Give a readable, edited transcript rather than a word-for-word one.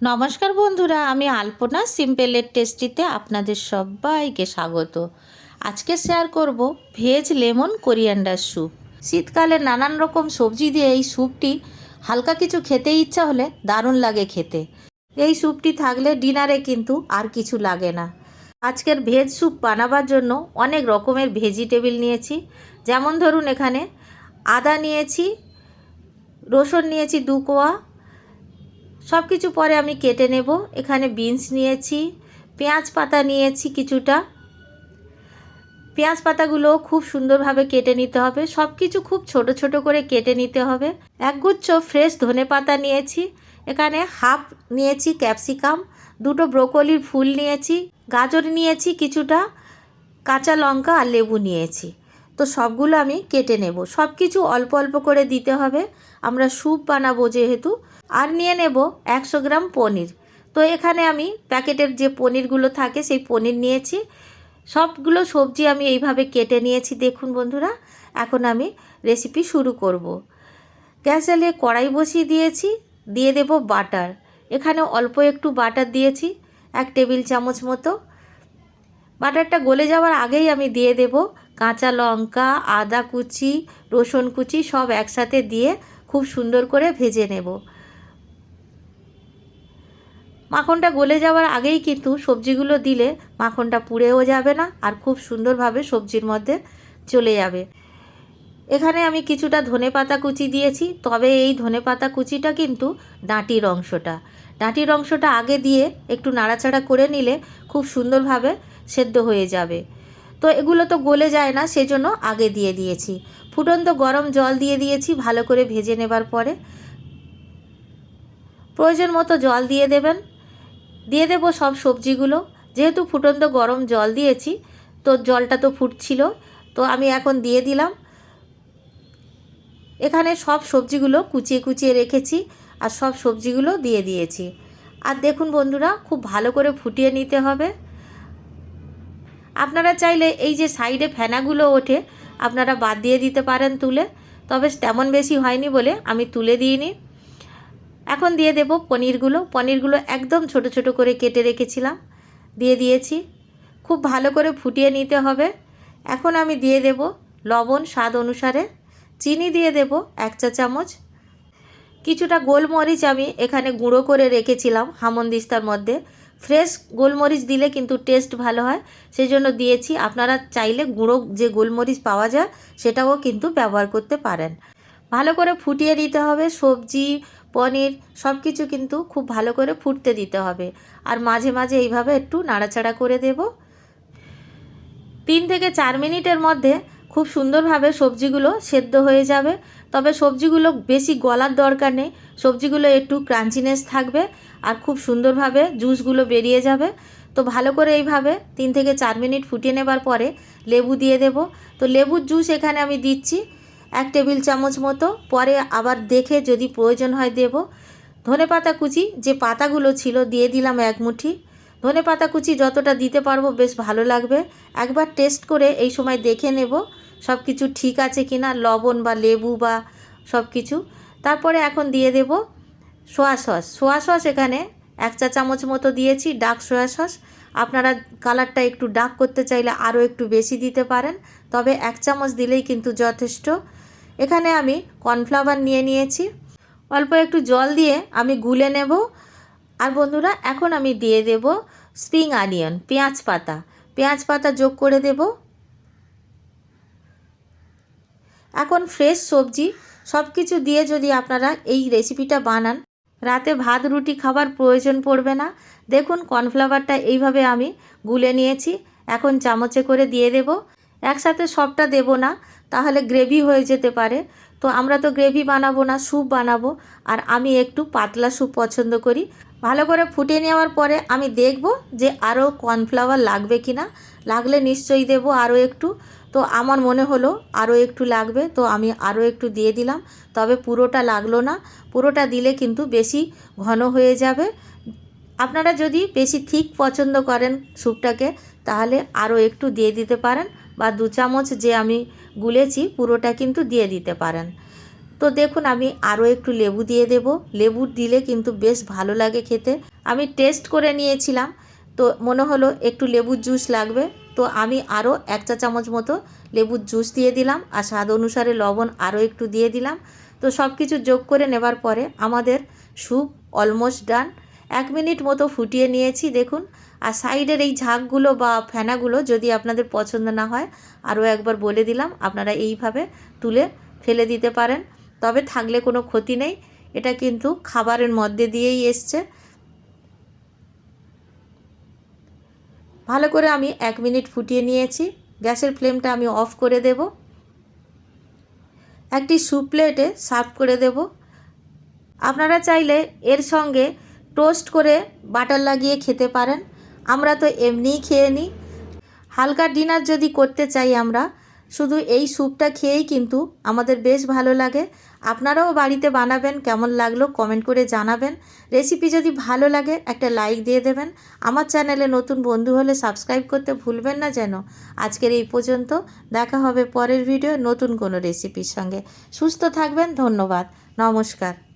নমস্কার বন্ধুরা, আমি আলপনা সিম্পলের টেস্টিতে আপনাদের সবাইকে স্বাগত। আজকে শেয়ার করব ভেজ লেমন কোরিয়ান্ডার স্যুপ। শীতকালে নানান রকম সবজি দিয়ে এই স্যুপটি হালকা কিছু খেতে ইচ্ছা হলে দারুণ লাগে খেতে। এই স্যুপটি থাকলে ডিনারে কিন্তু আর কিছু লাগে না। আজকের ভেজ স্যুপ বানাবার জন্য অনেক রকমের ভেজিটেবিল নিয়েছি। যেমন ধরুন, এখানে আদা নিয়েছি, রসুন নিয়েছি 2 কোয়া, সব কিছু পরে আমি কেটে নেব। এখানে বিনস নিয়েছি, পেঁয়াজ পাতা নিয়েছি কিছুটা। পেঁয়াজ পাতাগুলো খুব সুন্দরভাবে কেটে নিতে হবে, সব কিছু খুব ছোট ছোট করে কেটে নিতে হবে। একগুচ্ছ ফ্রেশ ধনে পাতা নিয়েছি। এখানে হাফ নিয়েছি ক্যাপসিকাম, 2টো ব্রোকলির ফুল নিয়েছি, গাজর নিয়েছি কিছুটা, কাঁচা লঙ্কা আর লেবু নিয়েছি। তো সবগুলো আমি কেটে নেব। সব কিছু অল্প অল্প করে দিতে হবে, আমরা স্যুপ বানাবো যেহেতু। আর নিয়ে নেব 100 গ্রাম পনির। তো এখানে আমি প্যাকেটের যে পনিরগুলো থাকে সেই পনির নিয়েছি। সবগুলো সবজি আমি এইভাবে কেটে নিয়েছি। দেখুন বন্ধুরা, এখন আমি রেসিপি শুরু করব। গ্যাস জ্বালিয়ে কড়াই বসিয়ে দিয়েছি, দিয়ে দেব বাটার। এখানে অল্প একটু বাটার দিয়েছি, 1 টেবিল চামচ মতো। বাটারটা গলে যাওয়ার আগেই আমি দিয়ে দেব কাঁচা লঙ্কা, আদা কুচি, রসুন কুচি সব একসাথে দিয়ে খুব সুন্দর করে ভেজে নেব। মাখনটা গলে যাওয়ার আগেই কিন্তু সবজিগুলো দিলে মাখনটা পুড়েও যাবে না আর খুব সুন্দরভাবে সবজির মধ্যে চলে যাবে। এখানে আমি কিছুটা ধনেপাতা কুচি দিয়েছি, তবে এই ধনেপাতা কুচিটা কিন্তু ডাঁটির অংশটা আগে দিয়ে একটু নাড়াচাড়া করে নিলে খুব সুন্দরভাবে সেদ্ধ হয়ে যাবে। তো এগুলো তো গলে যায় না, সেজন্য আগে দিয়ে দিয়েছি। ফুটন্ত গরম জল দিয়ে দিয়েছি ভালো করে ভেজে নেবার পরে। প্রয়োজন মতো জল দিয়ে দেবেন। দিয়ে দেব সব সবজিগুলো। যেহেতু ফুটন্ত গরম জল দিয়েছি, তো জলটা তো ফুটছিল, তো আমি এখন দিয়ে দিলাম। এখানে সব সবজিগুলো কুচিয়ে কুচিয়ে রেখেছি আর সব সবজিগুলো দিয়ে দিয়েছি। আর দেখুন বন্ধুরা, খুব ভালো করে ফুটিয়ে নিতে হবে। আপনারা চাইলে এই যে সাইডে ফেনাগুলো ওঠে আপনারা বাদ দিয়ে দিতে পারেন তুলে, তবে তেমন বেশি হয়নি বলে আমি তুলে দিইনি। এখন দিয়ে দেব পনিরগুলো একদম ছোট ছোট করে কেটে রেখেছিলাম, দিয়ে দিয়েছি। খুব ভালো করে ফুটিয়ে নিতে হবে। এখন আমি দিয়ে দেব লবণ স্বাদ অনুসারে, চিনি দিয়ে দেব 1 চা চামচ, কিছুটা গোলমরিচ আমি এখানে গুঁড়ো করে রেখেছিলাম হামনদিস্তার মধ্যে। ফ্রেশ গোলমরিচ দিলে কিন্তু টেস্ট ভালো হয়, সেই জন্য দিয়েছি। আপনারা চাইলে গুঁড়ো যে গোলমরিচ পাওয়া যায় সেটাও কিন্তু ব্যবহার করতে পারেন। ভালো করে ফুটিয়ে দিতে হবে। সবজি পনির সব কিছু কিন্তু খুব ভালো করে ফুটতে দিতে হবে, আর মাঝে মাঝে এইভাবে একটু নাড়াচাড়া করে দেব। 3 থেকে 4 মিনিটের মধ্যে খুব সুন্দরভাবে সবজিগুলো সেদ্ধ হয়ে যাবে। তবে সবজিগুলো বেশি গলার দরকার নেই, সবজিগুলো একটু ক্রাঞ্চিনেস থাকবে আর খুব সুন্দরভাবে জুসগুলো বেরিয়ে যাবে। তো ভালো করে এইভাবে 3 থেকে 4 মিনিট ফুটিয়ে নেবার পরে লেবু দিয়ে দেব। তো লেবুর জুস এখানে আমি দিচ্ছি 1 টেবিল চামচ মতো, পরে আবার দেখে যদি প্রয়োজন হয় দেব। ধনেপাতা কুচি যে পাতাগুলো ছিল দিয়ে দিলাম 1 মুঠি। ধনেপাতা কুচি যতটা দিতে পারবো বেশ ভালো লাগবে। একবার টেস্ট করে এই সময় দেখে নেব সব কিছু ঠিক আছে কি না, লবণ বা লেবু বা সব কিছু। তারপরে এখন দিয়ে দেব সোয়া সস এখানে 1 চা চামচ মতো দিয়েছি, ডার্ক সোয়া সস। আপনারা কালারটা একটু ডার্ক করতে চাইলে আরও একটু বেশি দিতে পারেন, তবে 1 চামচ দিলেই কিন্তু যথেষ্ট। এখানে আমি কর্নফ্লাওয়ার নিয়ে নিয়েছি, অল্প একটু জল দিয়ে আমি গুলে নেব। আর বন্ধুরা, এখন আমি দিয়ে দেব স্প্রিং অনিয়ন, পেঁয়াজ পাতা যোগ করে দেব। এখন ফ্রেশ সবজি সব কিছু দিয়ে যদি আপনারা এই রেসিপিটা বানান, রাতে ভাত রুটি খাবার প্রয়োজন পড়বে না। দেখুন কর্নফ্লাওয়ারটা এইভাবে আমি গুলে নিয়েছি, এখন চামচে করে দিয়ে দেব। একসাথে সবটা দেব না, তাহলে গ্রেভি হয়ে যেতে পারে। তো আমরা তো গ্রেভি বানাবো না, স্যুপ বানাবো, আর আমি একটু পাতলা স্যুপ পছন্দ করি। ভালো করে ফুটিয়ে নেওয়ার পরে আমি দেখব যে আরও কর্নফ্লাওয়ার লাগবে কি না, লাগলে নিশ্চয়ই দেব আরও একটু। তো আমার মনে হলো আরও একটু লাগবে, তো আমি আরও একটু দিয়ে দিলাম। তবে পুরোটা লাগলো না, পুরোটা দিলে কিন্তু বেশি ঘন হয়ে যাবে। আপনারা যদি বেশি থিক পছন্দ করেন স্যুপটাকে, তাহলে আরও একটু দিয়ে দিতে পারেন, বা 2 চামচ যে আমি গুলেছি পুরোটা কিন্তু দিয়ে দিতে পারেন। তো তো দেখুন আমি আরও একটু লেবু দিয়ে দেব। লেবু দিলে কিন্তু বেশ ভালো লাগে খেতে। আমি টেস্ট করে নিয়েছিলাম, তো মনে হলো একটু লেবুর জুস লাগবে, তো আমি আরও 1 চা চামচ মতো লেবুর জুস দিয়ে দিলাম, আর স্বাদ অনুসারে লবণ আরও একটু দিয়ে দিলাম। তো সব কিছু যোগ করে নেবার পরে আমাদের স্যুপ অলমোস্ট ডান। 1 মিনিট মতো ফুটিয়ে নিয়েছি দেখুন। আর সাইডের এই ঝাঁকগুলো বা ফেনাগুলো যদি আপনাদের পছন্দ না হয়, আরও একবার বলে দিলাম, আপনারা এইভাবে তুলে ফেলে দিতে পারেন, তবে থাকলে কোনো ক্ষতি নেই। এটা কিন্তু খাবারের মধ্যে দিয়েই এসছে। ভালো করে আমি 1 মিনিট ফুটিয়ে নিয়েছি। গ্যাসের ফ্লেমটা আমি অফ করে দেব। একটি স্যুপ প্লেটে সার্ভ করে দেব। আপনারা চাইলে এর সঙ্গে টোস্ট করে বাটার লাগিয়ে খেতে পারেন। আমরা তো এমনিই খেয়ে নিই। হালকা ডিনার যদি করতে চাই আমরা, শুধু এই স্যুপটা খেয়েই কিন্তু আমাদের বেশ ভালো লাগে। আপনারাও বাড়িতে বানাবেন, কেমন লাগলো কমেন্ট করে জানাবেন। রেসিপি যদি ভালো লাগে একটা লাইক দিয়ে দেবেন। আমার চ্যানেলে নতুন বন্ধু হলে সাবস্ক্রাইব করতে ভুলবেন না যেন। আজকের এই পর্যন্ত, দেখা হবে পরের ভিডিও নতুন কোনো রেসিপির সঙ্গে। সুস্থ থাকবেন, ধন্যবাদ, নমস্কার।